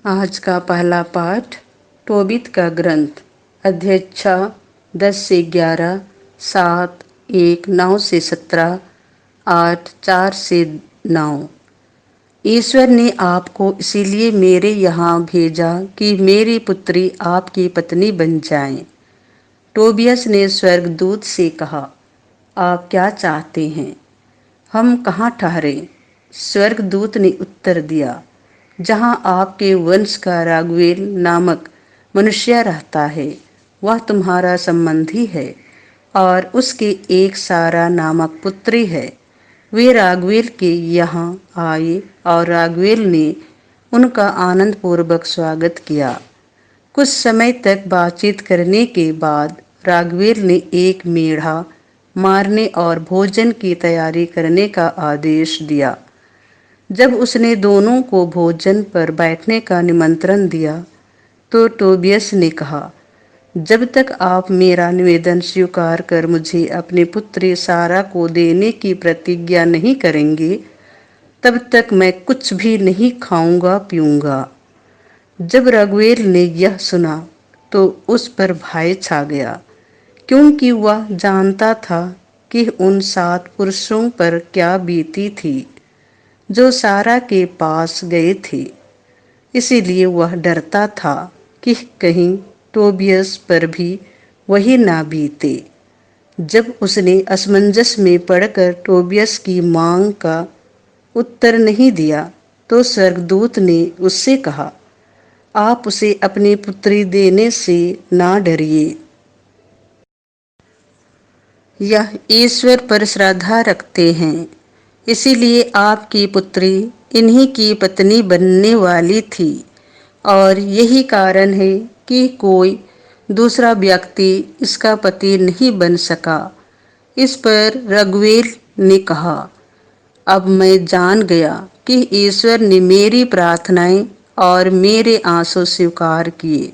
आज का पहला पाठ तोबीत का ग्रंथ अध्याय 6 10 से 11 7 1 9 से 17 8 4 से 9। ईश्वर ने आपको इसीलिए मेरे यहाँ भेजा कि मेरी पुत्री आपकी पत्नी बन जाए। टोबियस ने स्वर्गदूत से कहा, आप क्या चाहते हैं? हम कहाँ ठहरे? स्वर्गदूत ने उत्तर दिया, जहाँ आपके वंश का रागुएल नामक मनुष्य रहता है, वह तुम्हारा संबंधी है और उसके एक सारा नामक पुत्री है। वे रागुएल के यहाँ आए और रागुएल ने उनका आनंद पूर्वक स्वागत किया। कुछ समय तक बातचीत करने के बाद रागुएल ने एक मेढ़ा मारने और भोजन की तैयारी करने का आदेश दिया। जब उसने दोनों को भोजन पर बैठने का निमंत्रण दिया तो टोबियस ने कहा, जब तक आप मेरा निवेदन स्वीकार कर मुझे अपनी पुत्री सारा को देने की प्रतिज्ञा नहीं करेंगे, तब तक मैं कुछ भी नहीं खाऊंगा पीऊंगा। जब रागुएल ने यह सुना तो उस पर भय छा गया, क्योंकि वह जानता था कि उन 7 पुरुषों पर क्या बीती थी जो सारा के पास गए थे। इसीलिए वह डरता था कि कहीं टोबियस पर भी वही ना बीते। जब उसने असमंजस में पड़कर टोबियस की मांग का उत्तर नहीं दिया तो स्वर्गदूत ने उससे कहा, आप उसे अपनी पुत्री देने से ना डरिए। यह ईश्वर पर श्रद्धा रखते हैं, इसीलिए आपकी पुत्री इन्हीं की पत्नी बनने वाली थी और यही कारण है कि कोई दूसरा व्यक्ति इसका पति नहीं बन सका। इस पर रागुएल ने कहा, अब मैं जान गया कि ईश्वर ने मेरी प्रार्थनाएं और मेरे आंसू स्वीकार किए।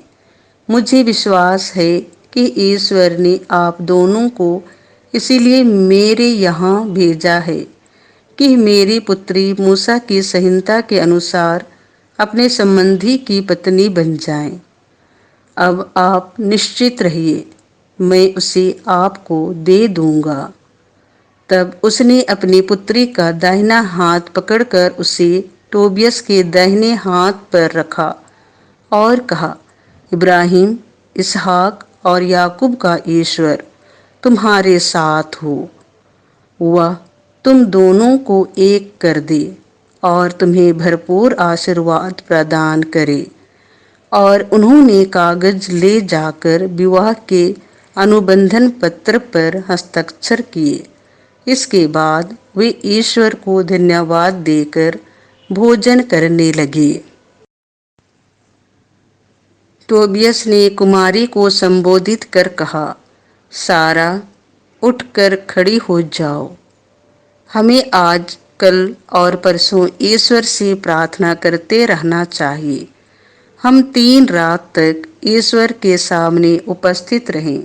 मुझे विश्वास है कि ईश्वर ने आप दोनों को इसीलिए मेरे यहाँ भेजा है कि मेरी पुत्री मूसा की संहिता के अनुसार अपने संबंधी की पत्नी बन जाए। अब आप निश्चित रहिए, मैं उसे आपको दे दूंगा। तब उसने अपनी पुत्री का दाहिना हाथ पकड़कर उसे टोबियस के दाहिने हाथ पर रखा और कहा, इब्राहिम, इसहाक और याकूब का ईश्वर तुम्हारे साथ हो। वह तुम दोनों को एक कर दे और तुम्हें भरपूर आशीर्वाद प्रदान करे। और उन्होंने कागज ले जाकर विवाह के अनुबंधन पत्र पर हस्ताक्षर किए। इसके बाद वे ईश्वर को धन्यवाद देकर भोजन करने लगे। टोबियस ने कुमारी को संबोधित कर कहा, सारा, उठकर खड़ी हो जाओ। हमें आज, कल और परसों ईश्वर से प्रार्थना करते रहना चाहिए। हम 3 रात तक ईश्वर के सामने उपस्थित रहें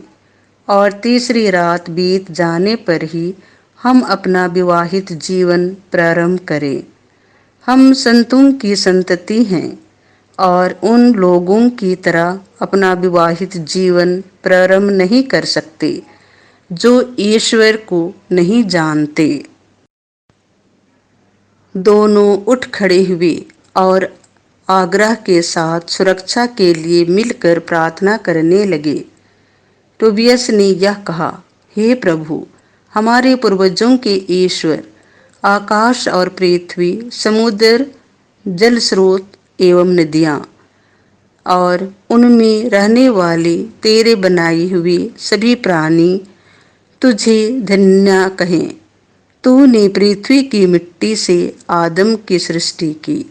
और तीसरी रात बीत जाने पर ही हम अपना विवाहित जीवन प्रारंभ करें। हम संतों की संतति हैं और उन लोगों की तरह अपना विवाहित जीवन प्रारंभ नहीं कर सकते जो ईश्वर को नहीं जानते। दोनों उठ खड़े हुए और आग्रह के साथ सुरक्षा के लिए मिलकर प्रार्थना करने लगे। टोबियस ने यह कहा, हे प्रभु, हमारे पूर्वजों के ईश्वर, आकाश और पृथ्वी, समुद्र, जल स्रोत एवं नदियाँ और उनमें रहने वाले तेरे बनाए हुए सभी प्राणी तुझे धन्य कहें। तूने पृथ्वी की मिट्टी से आदम की सृष्टि की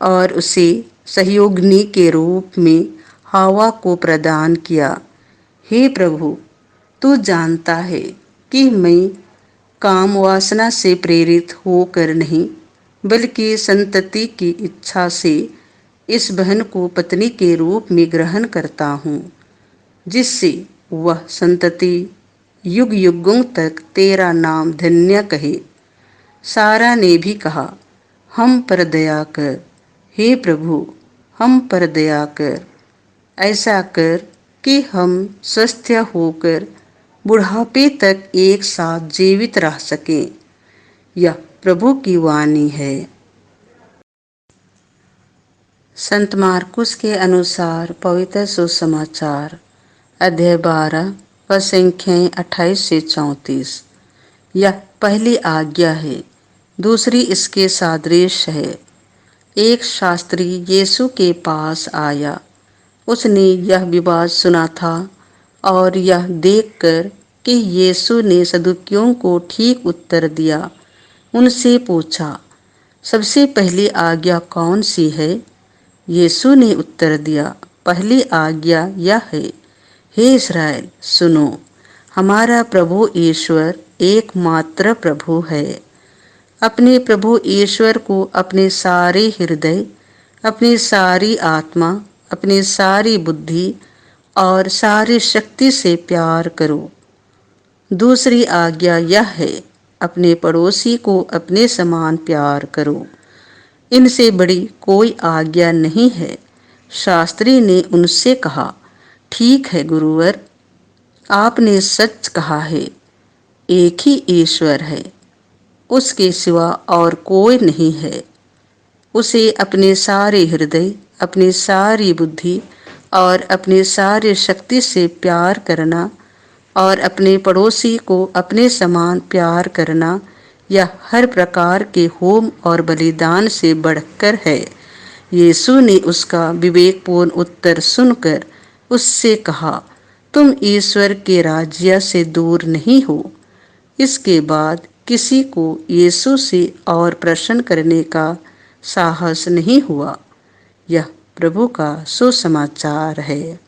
और उसे सहयोगिनी के रूप में हवा को प्रदान किया। हे प्रभु, तू जानता है कि मैं काम वासना से प्रेरित होकर नहीं, बल्कि संतति की इच्छा से इस बहन को पत्नी के रूप में ग्रहण करता हूँ, जिससे वह संतति युग युगों तक तेरा नाम धन्य कहे। सारा ने भी कहा, हम पर दया कर, हे प्रभु, हम पर दया कर। ऐसा कर कि हम स्वस्थ होकर बुढ़ापे तक एक साथ जीवित रह सकें। यह प्रभु की वाणी है। संत मार्कुस के अनुसार पवित्र सुसमाचार अध्याय 12 व संख्याएं 28 से 34। यह पहली आज्ञा है, दूसरी इसके सादृश्य है। एक शास्त्री यीशु के पास आया। उसने यह विवाद सुना था और यह देखकर कि यीशु ने सदुकियों को ठीक उत्तर दिया, उनसे पूछा, सबसे पहली आज्ञा कौन सी है? यीशु ने उत्तर दिया, पहली आज्ञा यह है, हे इस्राएल सुनो, हमारा प्रभु ईश्वर एकमात्र प्रभु है। अपने प्रभु ईश्वर को अपने सारे हृदय, अपनी सारी आत्मा, अपनी सारी बुद्धि और सारी शक्ति से प्यार करो। दूसरी आज्ञा यह है, अपने पड़ोसी को अपने समान प्यार करो। इनसे बड़ी कोई आज्ञा नहीं है। शास्त्री ने उनसे कहा, ठीक है गुरुवर, आपने सच कहा है, एक ही ईश्वर है, उसके सिवा और कोई नहीं है। उसे अपने सारे हृदय, अपनी सारी बुद्धि और अपनी सारी शक्ति से प्यार करना और अपने पड़ोसी को अपने समान प्यार करना, यह हर प्रकार के होम और बलिदान से बढ़कर है। यीशु ने उसका विवेकपूर्ण उत्तर सुनकर उससे कहा, तुम ईश्वर के राज्य से दूर नहीं हो। इसके बाद किसी को यीशु से और प्रश्न करने का साहस नहीं हुआ। यह प्रभु का सुसमाचार है।